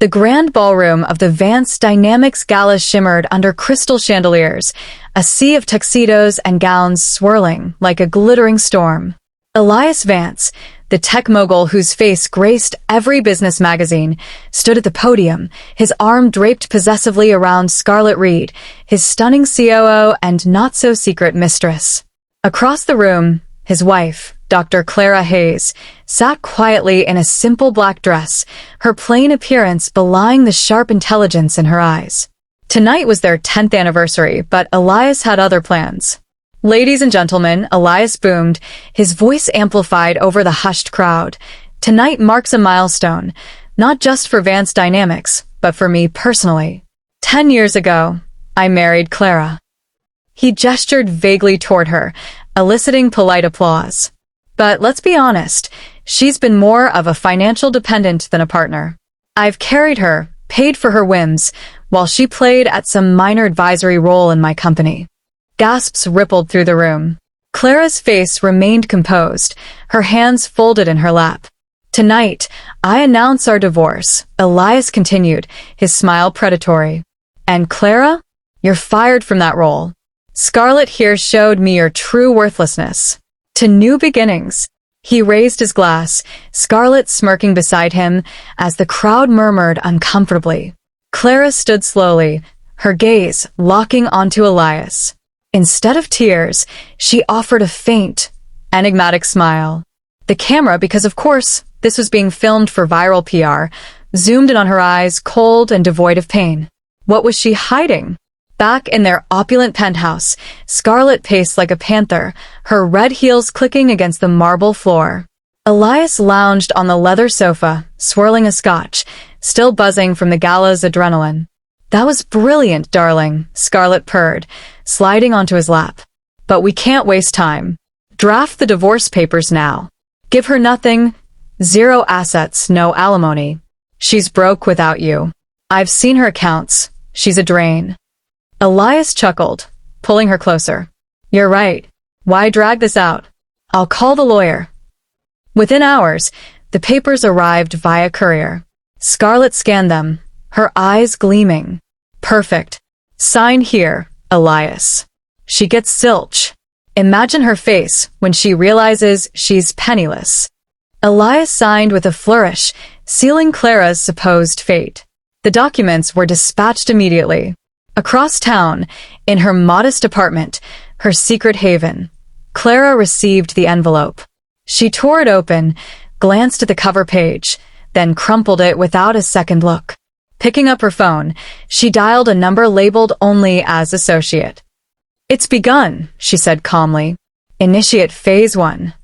The grand ballroom of the Vance Dynamics gala shimmered under crystal chandeliers, a sea of tuxedos and gowns swirling like a glittering storm. Elias Vance, the tech mogul whose face graced every business magazine, stood at the podium, his arm draped possessively around Scarlet Reed, his stunning COO and not-so-secret mistress. Across the room, his wife, Dr. Clara Hayes, sat quietly in a simple black dress, her plain appearance belying the sharp intelligence in her eyes. Tonight was their 10th anniversary, but Elias had other plans. "Ladies and gentlemen," Elias boomed, his voice amplified over the hushed crowd. "Tonight marks a milestone, not just for Vance Dynamics, but for me personally. 10 years ago, I married Clara." He gestured vaguely toward her, eliciting polite applause. "But let's be honest, she's been more of a financial dependent than a partner. I've carried her, paid for her whims, while she played at some minor advisory role in my company." Gasps rippled through the room. Clara's face remained composed, her hands folded in her lap. "Tonight, I announce our divorce," Elias continued, his smile predatory. "And Clara, you're fired from that role. Scarlet here showed me your true worthlessness. To new beginnings." He raised his glass, Scarlet smirking beside him, as the crowd murmured uncomfortably. Clara stood slowly, her gaze locking onto Elias. Instead of tears, she offered a faint, enigmatic smile. The camera, because of course this was being filmed for viral PR, zoomed in on her eyes, cold and devoid of pain. What was she hiding? Back in their opulent penthouse, Scarlet paced like a panther, her red heels clicking against the marble floor. Elias lounged on the leather sofa, swirling a scotch, still buzzing from the gala's adrenaline. "That was brilliant, darling," Scarlet purred, sliding onto his lap. "But we can't waste time. Draft the divorce papers now. Give her nothing, 0 assets, no alimony. She's broke without you. I've seen her accounts. She's a drain." Elias chuckled, pulling her closer. "You're right. Why drag this out? I'll call the lawyer." Within hours, the papers arrived via courier. Scarlet scanned them, her eyes gleaming. "Perfect. Sign here, Elias." She gets zilch. Imagine her face when she realizes she's penniless. Elias signed with a flourish, sealing Clara's supposed fate. The documents were dispatched immediately. Across town, in her modest apartment, her secret haven, Clara received the envelope. She tore it open, glanced at the cover page, then crumpled it without a second look. Picking up her phone, she dialed a number labeled only as associate. "It's begun," she said calmly. "Initiate phase 1.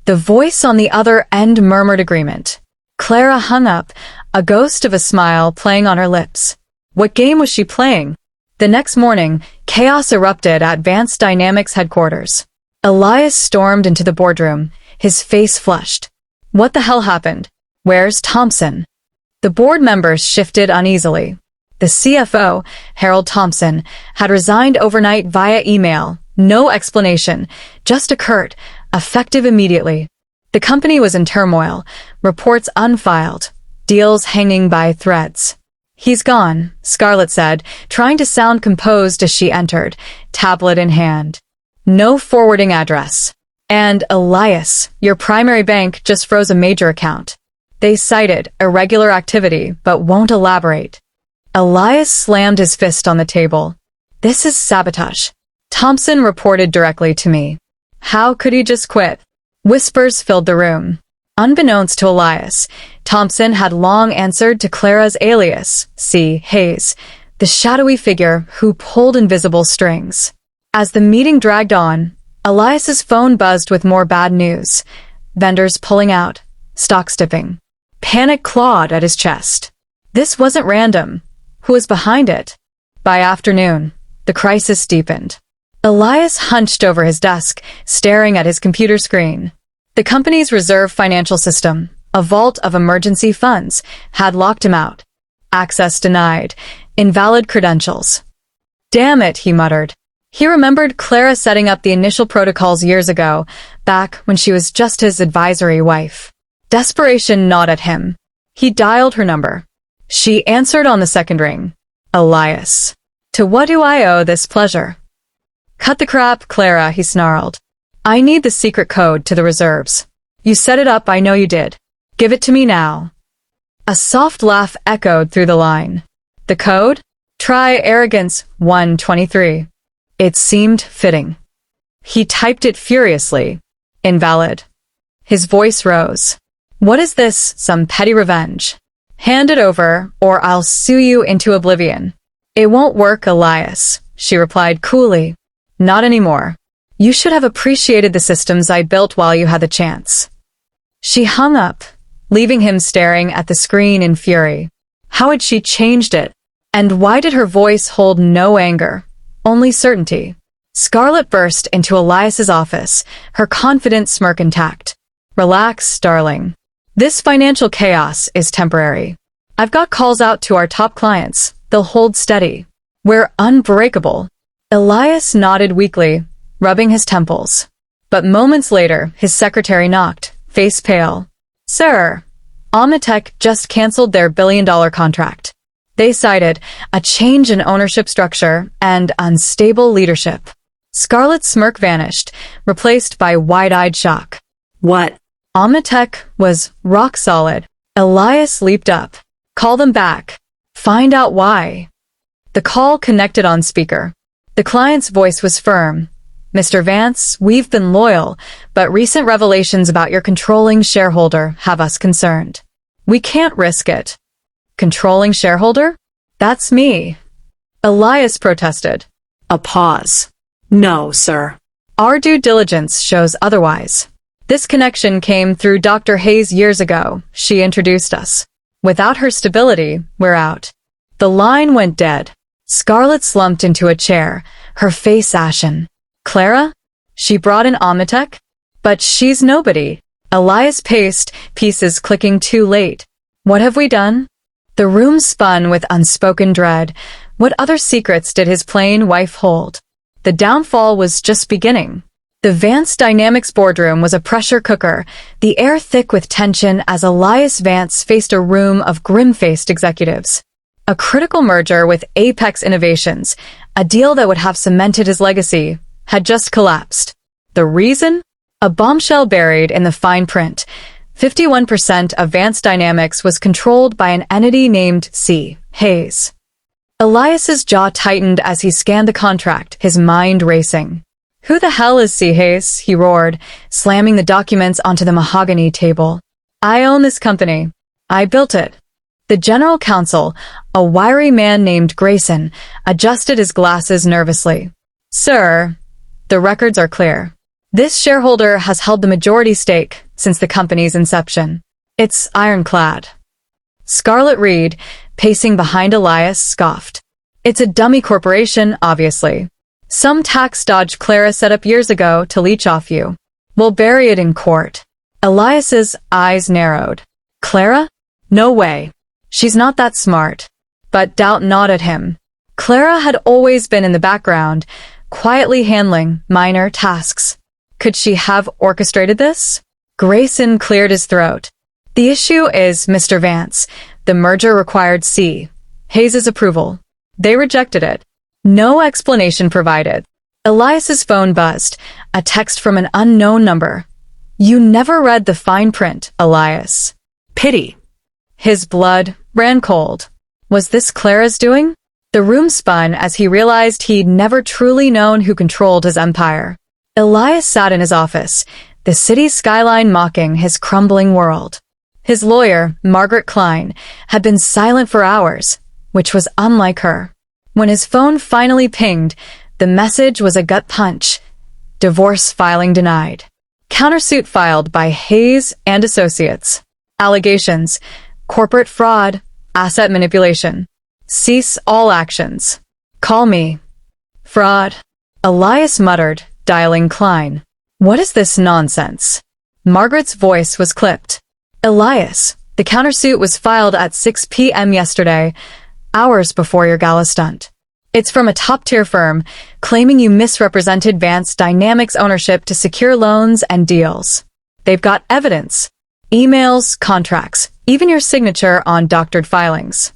The voice on the other end murmured agreement. Clara hung up, a ghost of a smile playing on her lips. What game was she playing? The next morning, chaos erupted at Vance Dynamics headquarters. Elias stormed into the boardroom, his face flushed. What the hell happened? Where's Thompson? The board members shifted uneasily. The CFO, Harold Thompson, had resigned overnight via email. No explanation, just a curt, effective immediately. The company was in turmoil, reports unfiled, deals hanging by threads. "He's gone," Scarlet said, trying to sound composed as she entered, tablet in hand. "No forwarding address. And, Elias, your primary bank just froze a major account. They cited irregular activity, but won't elaborate." Elias slammed his fist on the table. "This is sabotage. Thompson reported directly to me. How could he just quit?" Whispers filled the room. Unbeknownst to Elias, Thompson had long answered to Clara's alias, C. Hayes, the shadowy figure who pulled invisible strings. As the meeting dragged on, Elias's phone buzzed with more bad news. Vendors pulling out, stocks dipping. Panic clawed at his chest. This wasn't random. Who was behind it? By afternoon, the crisis deepened. Elias hunched over his desk, staring at his computer screen. The company's reserve financial system, a vault of emergency funds, had locked him out. Access denied. Invalid credentials. "Damn it," he muttered. He remembered Clara setting up the initial protocols years ago, back when she was just his advisory wife. Desperation gnawed at him. He dialed her number. She answered on the second ring. Elias. To what do I owe this pleasure? Cut the crap, Clara, he snarled. I need the secret code to the reserves. You set it up, I know you did. Give it to me now. A soft laugh echoed through the line. The code? Try arrogance 123. It seemed fitting. He typed it furiously. Invalid. His voice rose. What is this, some petty revenge? Hand it over, or I'll sue you into oblivion. It won't work, Elias, she replied coolly. Not anymore. You should have appreciated the systems I built while you had the chance. She hung up, leaving him staring at the screen in fury. How had she changed it? And why did her voice hold no anger, only certainty? Scarlett burst into Elias's office, her confident smirk intact. Relax, darling. This financial chaos is temporary. I've got calls out to our top clients. They'll hold steady. We're unbreakable. Elias nodded weakly, rubbing his temples. But moments later, his secretary knocked, face pale. Sir, Omnitech just canceled their billion-dollar contract. They cited a change in ownership structure and unstable leadership. Scarlett's smirk vanished, replaced by wide-eyed shock. What? Omnitech was rock solid. Elias leaped up. Call them back. Find out why. The call connected on speaker. The client's voice was firm. Mr. Vance, we've been loyal, but recent revelations about your controlling shareholder have us concerned. We can't risk it. Controlling shareholder? That's me. Elias protested. A pause. No, sir. Our due diligence shows otherwise. This connection came through Dr. Hayes years ago. She introduced us. Without her stability, we're out. The line went dead. Scarlett slumped into a chair, her face ashen. Clara? She brought in Omnitech? But she's nobody. Elias paced, pieces clicking too late. What have we done? The room spun with unspoken dread. What other secrets did his plain wife hold? The downfall was just beginning. The Vance Dynamics boardroom was a pressure cooker, the air thick with tension as Elias Vance faced a room of grim-faced executives. A critical merger with Apex Innovations, a deal that would have cemented his legacy, had just collapsed. The reason? A bombshell buried in the fine print. 51% of Vance Dynamics was controlled by an entity named C. Hayes. Elias's jaw tightened as he scanned the contract, his mind racing. Who the hell is C. Hayes? He roared, slamming the documents onto the mahogany table. I own this company. I built it. The general counsel, a wiry man named Grayson, adjusted his glasses nervously. Sir, the records are clear. This shareholder has held the majority stake since the company's inception. It's ironclad. Scarlett Reed, pacing behind Elias, scoffed. It's a dummy corporation, obviously. Some tax dodge Clara set up years ago to leech off you. We'll bury it in court. Elias's eyes narrowed. Clara? No way. She's not that smart. But doubt gnawed at him. Clara had always been in the background, quietly handling minor tasks. Could she have orchestrated this? Grayson cleared his throat. The issue is, Mr. Vance, the merger required C. Hayes' approval. They rejected it. No explanation provided. Elias's phone buzzed, a text from an unknown number. You never read the fine print, Elias. Pity. His blood ran cold. Was this Clara's doing? The room spun as he realized he'd never truly known who controlled his empire. Elias sat in his office, the city skyline mocking his crumbling world. His lawyer, Margaret Klein, had been silent for hours, which was unlike her. When his phone finally pinged, the message was a gut punch. Divorce filing denied. Countersuit filed by Hayes and Associates. Allegations: corporate fraud, asset manipulation. Cease all actions. Call me. Fraud. Elias muttered, dialing Klein. What is this nonsense? Margaret's voice was clipped. Elias, the countersuit was filed at 6 p.m. yesterday, hours before your gala stunt. It's from a top-tier firm, claiming you misrepresented Vance Dynamics ownership to secure loans and deals. They've got evidence. Emails, contracts, even your signature on doctored filings.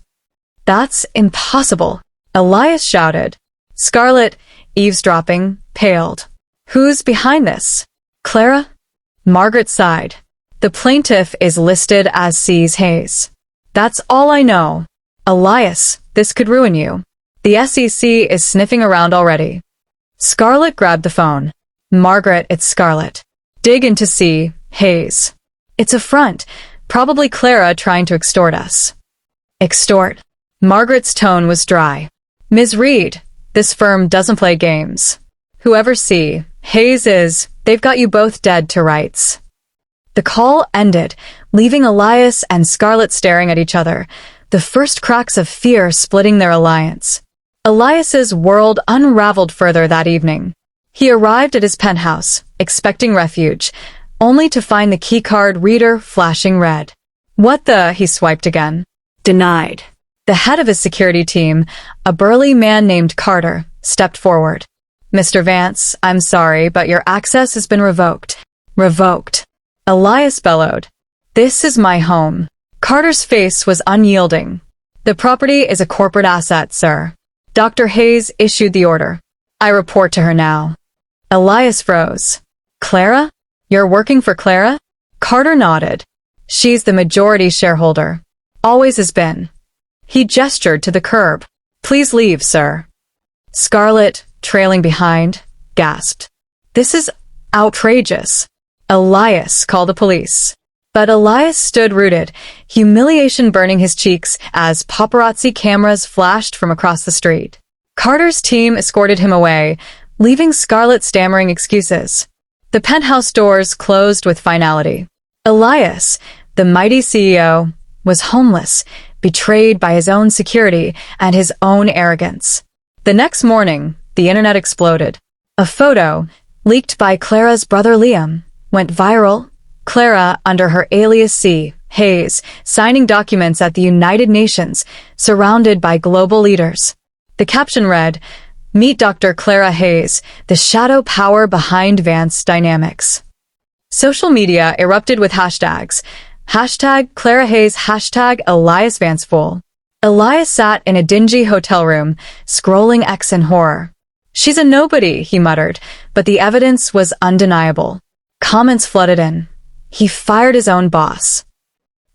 That's impossible, Elias shouted. Scarlett, eavesdropping, paled. Who's behind this? Clara? Margaret sighed. The plaintiff is listed as C's Hayes. That's all I know. Elias, this could ruin you. The SEC is sniffing around already. Scarlett grabbed the phone. Margaret, it's Scarlett. Dig into C. Hayes. It's a front. Probably Clara trying to extort us. Extort. Margaret's tone was dry. Ms. Reed, this firm doesn't play games. Whoever C. Hayes is, they've got you both dead to rights. The call ended, leaving Elias and Scarlett staring at each other, the first cracks of fear splitting their alliance. Elias's world unraveled further that evening. He arrived at his penthouse, expecting refuge, only to find the keycard reader flashing red. What the? He swiped again. Denied. The head of his security team, a burly man named Carter, stepped forward. Mr. Vance, I'm sorry, but your access has been revoked. Revoked. Elias bellowed. This is my home. Carter's face was unyielding. The property is a corporate asset, sir. Dr. Hayes issued the order. I report to her now. Elias froze. Clara? You're working for Clara? Carter nodded. She's the majority shareholder. Always has been. He gestured to the curb. Please leave, sir. Scarlett, trailing behind, gasped. This is outrageous. Elias, call the police. But Elias stood rooted, humiliation burning his cheeks as paparazzi cameras flashed from across the street. Carter's team escorted him away, leaving Scarlett stammering excuses. The penthouse doors closed with finality. Elias, the mighty CEO, was homeless, betrayed by his own security and his own arrogance. The next morning, the internet exploded. A photo, leaked by Clara's brother Liam, went viral. Clara, under her alias C. Hayes, signing documents at the United Nations, surrounded by global leaders. The caption read, Meet Dr. Clara Hayes, the shadow power behind Vance Dynamics. Social media erupted with hashtags. Hashtag Clara Hayes, hashtag Elias Vance Fool. Elias sat in a dingy hotel room, scrolling X in horror. She's a nobody, he muttered, but the evidence was undeniable. Comments flooded in. He fired his own boss.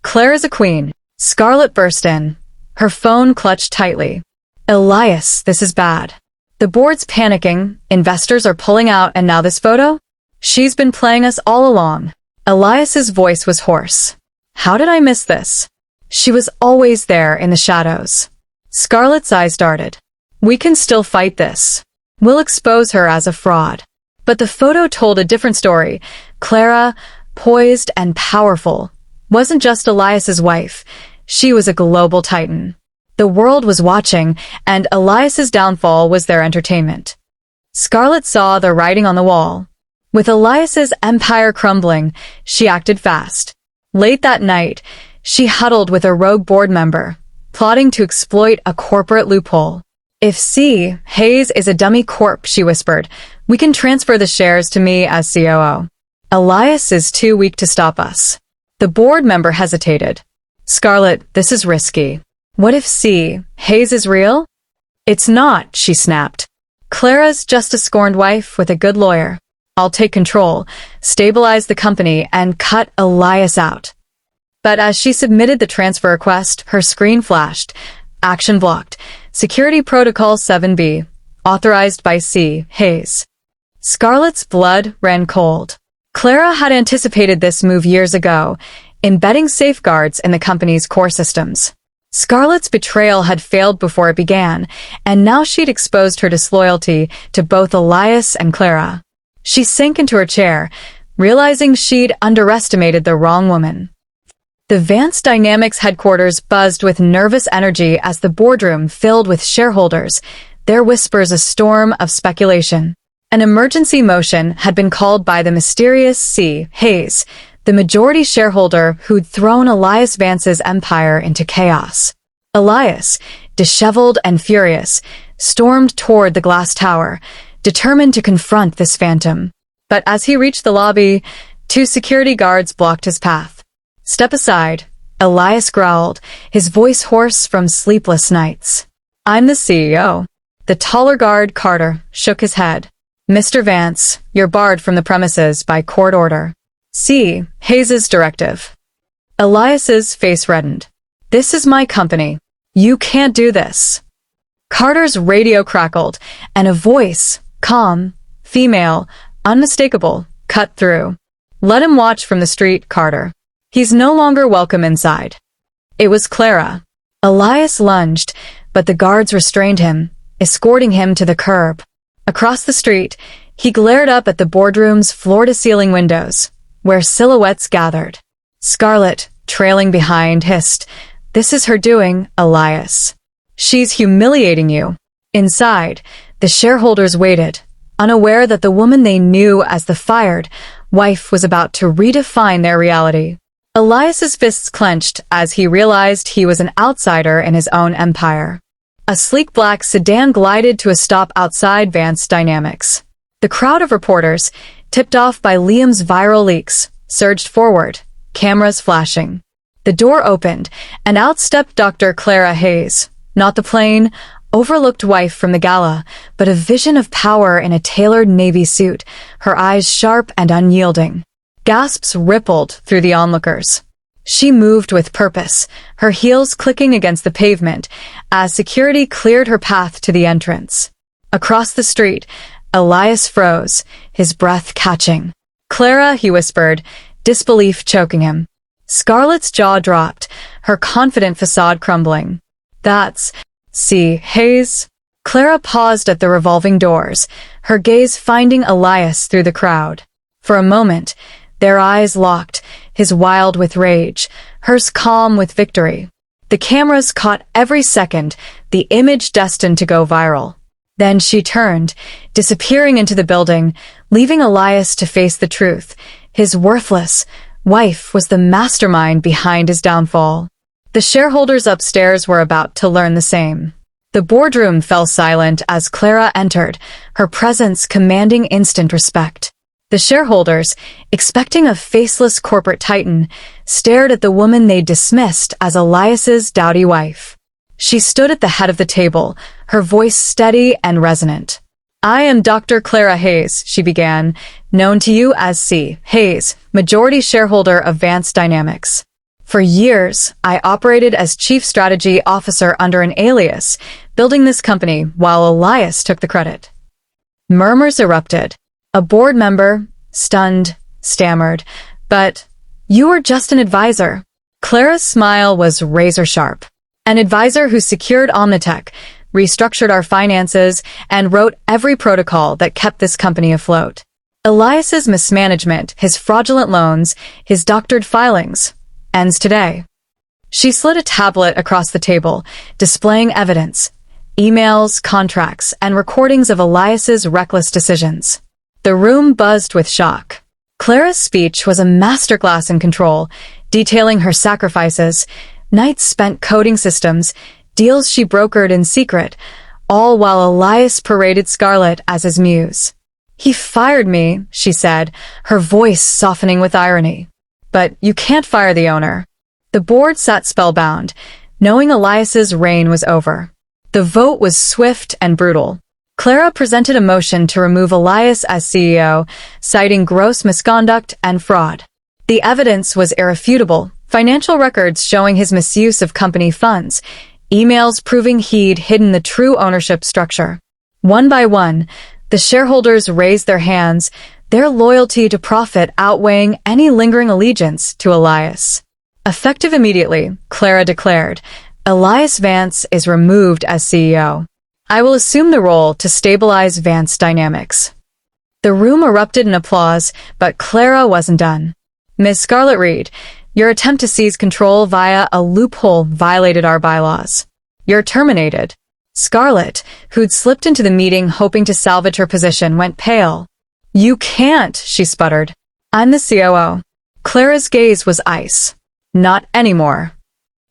Clara's a queen. Scarlett burst in. Her phone clutched tightly. Elias, this is bad. The board's panicking, investors are pulling out, and now this photo? She's been playing us all along. Elias's voice was hoarse. How did I miss this? She was always there in the shadows. Scarlett's eyes darted. We can still fight this. We'll expose her as a fraud. But the photo told a different story. Clara, poised and powerful, wasn't just Elias's wife. She was a global titan. The world was watching, and Elias's downfall was their entertainment. Scarlett saw the writing on the wall. With Elias's empire crumbling, she acted fast. Late that night, she huddled with a rogue board member, plotting to exploit a corporate loophole. If C. Hayes is a dummy corp, she whispered, we can transfer the shares to me as COO. Elias is too weak to stop us. The board member hesitated. Scarlett, this is risky. What if C. Hayes is real? It's not, she snapped. Clara's just a scorned wife with a good lawyer. I'll take control, stabilize the company, and cut Elias out. But as she submitted the transfer request, her screen flashed. Action blocked. Security Protocol 7B. Authorized by C. Hayes. Scarlett's blood ran cold. Clara had anticipated this move years ago, embedding safeguards in the company's core systems. Scarlett's betrayal had failed before it began, and now she'd exposed her disloyalty to both Elias and Clara. She sank into her chair, realizing she'd underestimated the wrong woman. The Vance Dynamics headquarters buzzed with nervous energy as the boardroom filled with shareholders, their whispers a storm of speculation. An emergency motion had been called by the mysterious C. Hayes, the majority shareholder who'd thrown Elias Vance's empire into chaos. Elias, disheveled and furious, stormed toward the glass tower, determined to confront this phantom. But as he reached the lobby, 2 security guards blocked his path. Step aside, Elias growled, his voice hoarse from sleepless nights. I'm the CEO. The taller guard, Carter, shook his head. Mr. Vance, you're barred from the premises by court order. See, Hayes's directive. Elias's face reddened. This is my company. You can't do this. Carter's radio crackled, and a voice, calm, female, unmistakable, cut through. Let him watch from the street, Carter. He's no longer welcome inside. It was Clara. Elias lunged, but the guards restrained him, escorting him to the curb. Across the street, he glared up at the boardroom's floor-to-ceiling windows, where silhouettes gathered. Scarlett, trailing behind, hissed, "This is her doing, Elias. She's humiliating you." Inside, the shareholders waited, unaware that the woman they knew as the fired wife was about to redefine their reality. Elias's fists clenched as he realized he was an outsider in his own empire. A sleek black sedan glided to a stop outside Vance Dynamics. The crowd of reporters, tipped off by Liam's viral leaks, surged forward, cameras flashing. The door opened, and out stepped Dr. Clara Hayes, not the plain, overlooked wife from the gala, but a vision of power in a tailored navy suit, her eyes sharp and unyielding. Gasps rippled through the onlookers. She moved with purpose, her heels clicking against the pavement, as security cleared her path to the entrance. Across the street, Elias froze, his breath catching. "Clara," he whispered, disbelief choking him. Scarlett's jaw dropped, her confident facade crumbling. "That's... see, Hayes?" Clara paused at the revolving doors, her gaze finding Elias through the crowd. For a moment, their eyes locked, his wild with rage, hers calm with victory. The cameras caught every second, the image destined to go viral. Then she turned, disappearing into the building, leaving Elias to face the truth. His worthless wife was the mastermind behind his downfall. The shareholders upstairs were about to learn the same. The boardroom fell silent as Clara entered, her presence commanding instant respect. The shareholders, expecting a faceless corporate titan, stared at the woman they dismissed as Elias's dowdy wife. She stood at the head of the table, her voice steady and resonant. "I am Dr. Clara Hayes," she began, "known to you as C. Hayes, majority shareholder of Vance Dynamics. For years, I operated as Chief Strategy Officer under an alias, building this company while Elias took the credit." Murmurs erupted. A board member, stunned, stammered, "But you were just an advisor." Clara's smile was razor-sharp. "An advisor who secured Omnitech, restructured our finances, and wrote every protocol that kept this company afloat. Elias's mismanagement, his fraudulent loans, his doctored filings, ends today." She slid a tablet across the table, displaying evidence, emails, contracts, and recordings of Elias's reckless decisions. The room buzzed with shock. Clara's speech was a masterclass in control, detailing her sacrifices, nights spent coding systems, deals she brokered in secret, all while Elias paraded Scarlett as his muse. "He fired me," she said, her voice softening with irony. "But you can't fire the owner." The board sat spellbound, knowing Elias's reign was over. The vote was swift and brutal. Clara presented a motion to remove Elias as CEO, citing gross misconduct and fraud. The evidence was irrefutable, financial records showing his misuse of company funds, emails proving he'd hidden the true ownership structure. One by one, the shareholders raised their hands, their loyalty to profit outweighing any lingering allegiance to Elias. Effective immediately, Clara declared, "Elias Vance is removed as CEO. I will assume the role to stabilize Vance Dynamics." The room erupted in applause, but Clara wasn't done. "Ms. Scarlett Reed, your attempt to seize control via a loophole violated our bylaws. You're terminated." Scarlett, who'd slipped into the meeting hoping to salvage her position, went pale. "You can't," she sputtered. "I'm the COO." Clara's gaze was ice. "Not anymore."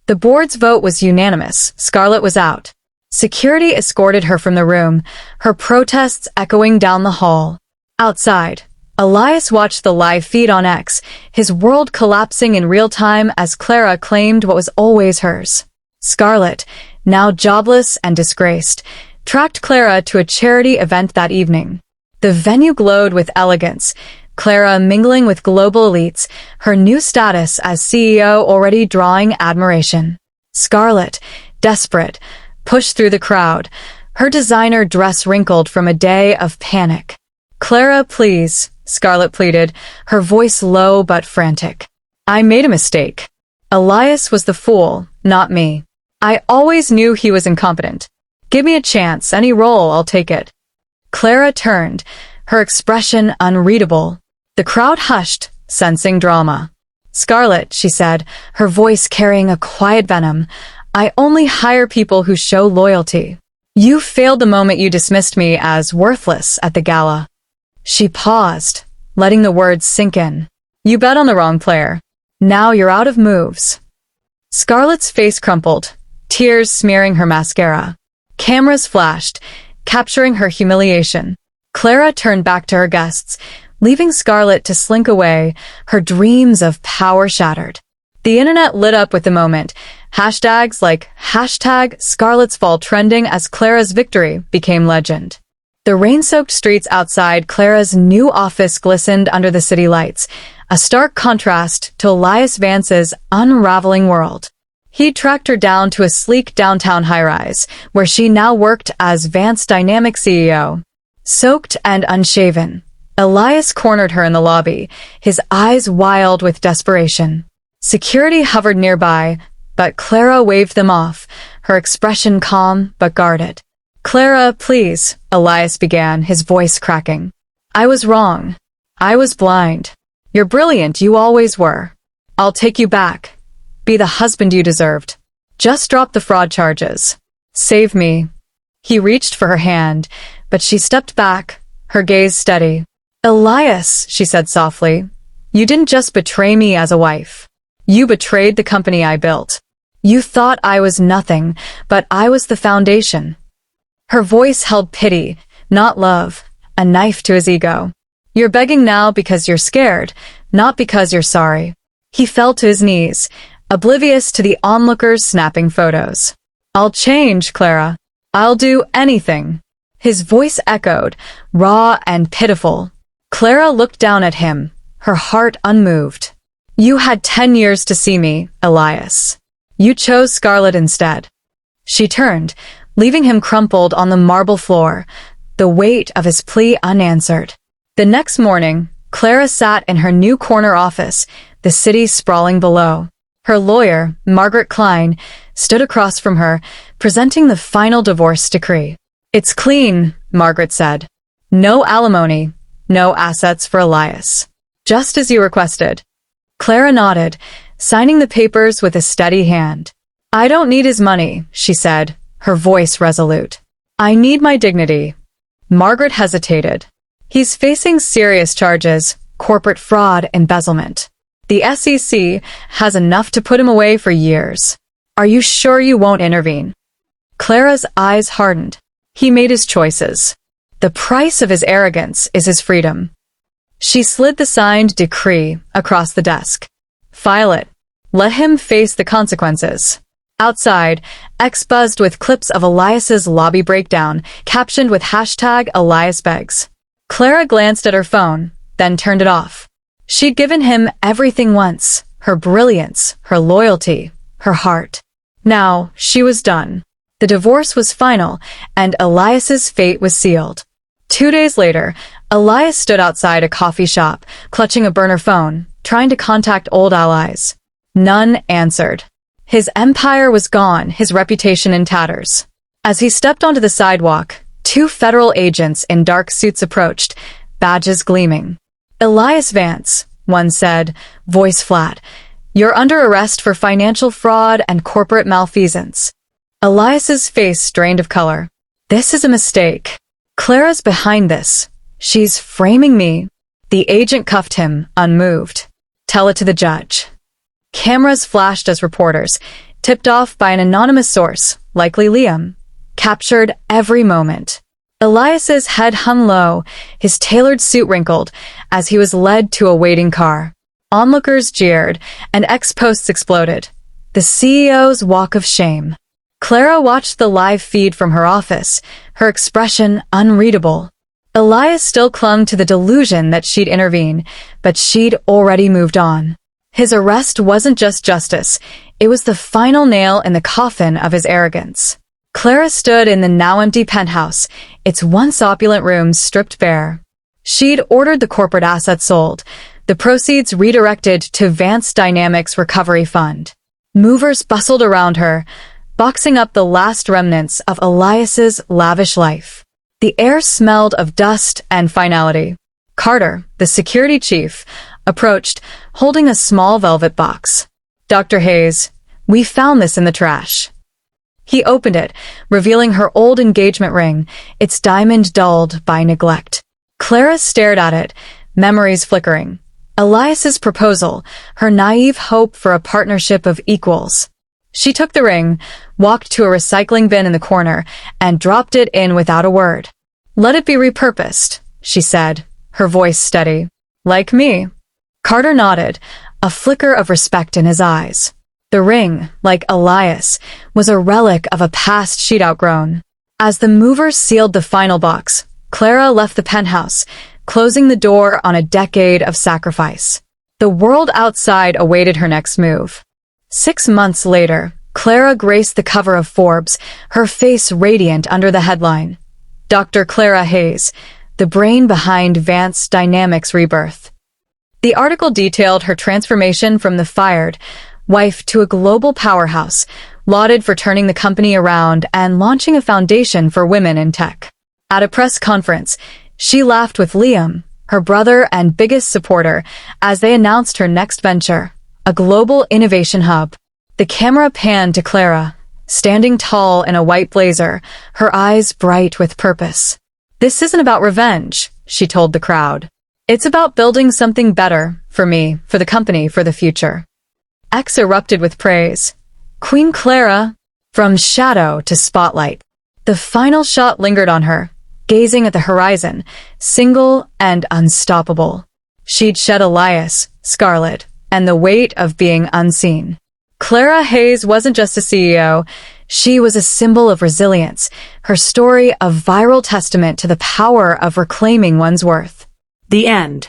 The board's vote was unanimous. Scarlett was out. Security escorted her from the room, her protests echoing down the hall. Outside, Elias watched the live feed on X, his world collapsing in real time as Clara claimed what was always hers. Scarlett, now jobless and disgraced, tracked Clara to a charity event that evening. The venue glowed with elegance, Clara mingling with global elites, her new status as CEO already drawing admiration. Scarlett, desperate, pushed through the crowd, her designer dress wrinkled from a day of panic. "Clara, please," Scarlett pleaded, her voice low but frantic. "I made a mistake. Elias was the fool, not me. I always knew he was incompetent. Give me a chance, any role, I'll take it." Clara turned, her expression unreadable. The crowd hushed, sensing drama. "Scarlett," she said, her voice carrying a quiet venom, "I only hire people who show loyalty. You failed the moment you dismissed me as worthless at the gala." She paused, letting the words sink in. "You bet on the wrong player. Now you're out of moves." Scarlett's face crumpled, tears smearing her mascara. Cameras flashed, capturing her humiliation. Clara turned back to her guests, leaving Scarlett to slink away, her dreams of power shattered. The internet lit up with the moment. Hashtags like #ScarlettsFall trending as Clara's victory became legend. The rain-soaked streets outside Clara's new office glistened under the city lights, a stark contrast to Elias Vance's unraveling world. He tracked her down to a sleek downtown high-rise, where she now worked as Vance Dynamics CEO. Soaked and unshaven, Elias cornered her in the lobby, his eyes wild with desperation. Security hovered nearby, but Clara waved them off, her expression calm but guarded. "Clara, please," Elias began, his voice cracking. "I was wrong. I was blind. You're brilliant, you always were. I'll take you back. Be the husband you deserved. Just drop the fraud charges. Save me." He reached for her hand, but she stepped back, her gaze steady. "Elias," she said softly, "you didn't just betray me as a wife. You betrayed the company I built. You thought I was nothing, but I was the foundation." Her voice held pity, not love, a knife to his ego. "You're begging now because you're scared, not because you're sorry." He fell to his knees, oblivious to the onlookers snapping photos. "I'll change, Clara. I'll do anything." His voice echoed, raw and pitiful. Clara looked down at him, her heart unmoved. "You had 10 years to see me, Elias. You chose Scarlett instead." She turned, leaving him crumpled on the marble floor, the weight of his plea unanswered. The next morning, Clara sat in her new corner office, the city sprawling below. Her lawyer, Margaret Klein, stood across from her, presenting the final divorce decree. "It's clean," Margaret said. "No alimony, no assets for Elias. Just as you requested." Clara nodded, signing the papers with a steady hand. "I don't need his money," she said, her voice resolute. "I need my dignity." Margaret hesitated. "He's facing serious charges, corporate fraud, embezzlement. The SEC has enough to put him away for years. Are you sure you won't intervene?" Clara's eyes hardened. He made his choices. The price of his arrogance is his freedom. She slid the signed decree across the desk. "File it. Let him face the consequences." Outside, X buzzed with clips of Elias's lobby breakdown, captioned with #EliasBegs. Clara glanced at her phone, then turned it off. She'd given him everything once, her brilliance, her loyalty, her heart. Now, she was done. The divorce was final, and Elias's fate was sealed. 2 days later, Elias stood outside a coffee shop, clutching a burner phone, trying to contact old allies. None answered. His empire was gone, his reputation in tatters. As he stepped onto the sidewalk, 2 federal agents in dark suits approached, badges gleaming. "Elias Vance," one said, voice flat, "you're under arrest for financial fraud and corporate malfeasance." Elias's face drained of color. "This is a mistake. Clara's behind this. She's framing me." The agent cuffed him, unmoved. "Tell it to the judge." Cameras flashed as reporters, tipped off by an anonymous source, likely Liam, captured every moment. Elias's head hung low, his tailored suit wrinkled, as he was led to a waiting car. Onlookers jeered, and ex-posts exploded. The CEO's walk of shame. Clara watched the live feed from her office, her expression unreadable. Elias still clung to the delusion that she'd intervene, but she'd already moved on. His arrest wasn't just justice, it was the final nail in the coffin of his arrogance. Clara stood in the now-empty penthouse, its once opulent rooms stripped bare. She'd ordered the corporate assets sold, the proceeds redirected to Vance Dynamics Recovery Fund. Movers bustled around her, boxing up the last remnants of Elias's lavish life. The air smelled of dust and finality. Carter, the security chief, approached, holding a small velvet box. "Dr. Hayes, we found this in the trash." He opened it, revealing her old engagement ring, its diamond dulled by neglect. Clara stared at it, memories flickering. Elias's proposal, her naive hope for a partnership of equals. She took the ring, walked to a recycling bin in the corner, and dropped it in without a word. "Let it be repurposed," she said, her voice steady. "Like me." Carter nodded, a flicker of respect in his eyes. The ring, like Elias, was a relic of a past she'd outgrown. As the movers sealed the final box, Clara left the penthouse, closing the door on a decade of sacrifice. The world outside awaited her next move. 6 months later, Clara graced the cover of Forbes, her face radiant under the headline, "Dr. Clara Hayes, the brain behind Vance Dynamics Rebirth." The article detailed her transformation from the fired wife to a global powerhouse, lauded for turning the company around and launching a foundation for women in tech. At a press conference, she laughed with Liam, her brother and biggest supporter, as they announced her next venture, a global innovation hub. The camera panned to Clara, standing tall in a white blazer, her eyes bright with purpose. "This isn't about revenge," she told the crowd. "It's about building something better, for me, for the company, for the future." X erupted with praise. Queen Clara, from shadow to spotlight. The final shot lingered on her, gazing at the horizon, single and unstoppable. She'd shed Elias, Scarlet, and the weight of being unseen. Clara Hayes wasn't just a CEO, she was a symbol of resilience, her story a viral testament to the power of reclaiming one's worth. The end.